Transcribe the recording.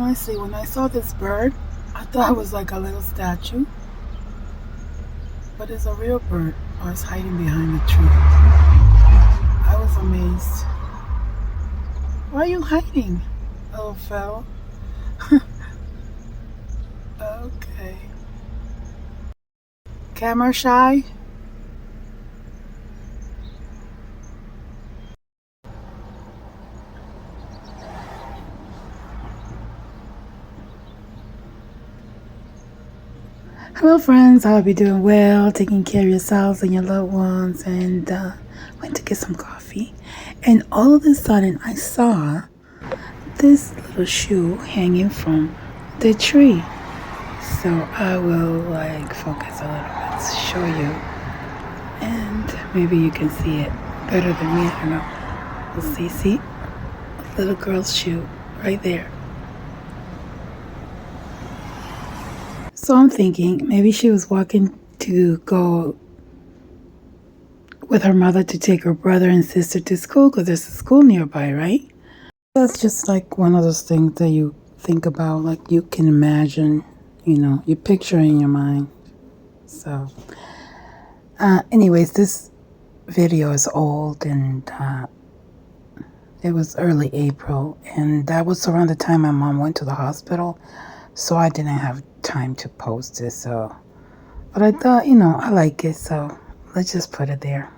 Honestly, when I saw this bird, I thought it was like a little statue, but it's a real bird. Oh, it's hiding behind the tree. I was amazed. Why are you hiding, little fellow? Okay. Camera shy? Hello, friends. I hope you're doing well, taking care of yourselves and your loved ones, and went to get some coffee. And all of a sudden, I saw this little shoe hanging from the tree. So I will focus a little bit to show you, and maybe you can see it better than me. I don't know. We'll see, a little girl's shoe right there. So I'm thinking maybe she was walking to go with her mother to take her brother and sister to school because there's a school nearby, right? That's just like one of those things that you think about, like you can imagine, you picture in your mind. So, anyways, this video is old and it was early April, and that was around the time my mom went to the hospital, so I didn't have time to post it. So, but I thought, I like it, so let's just put it there.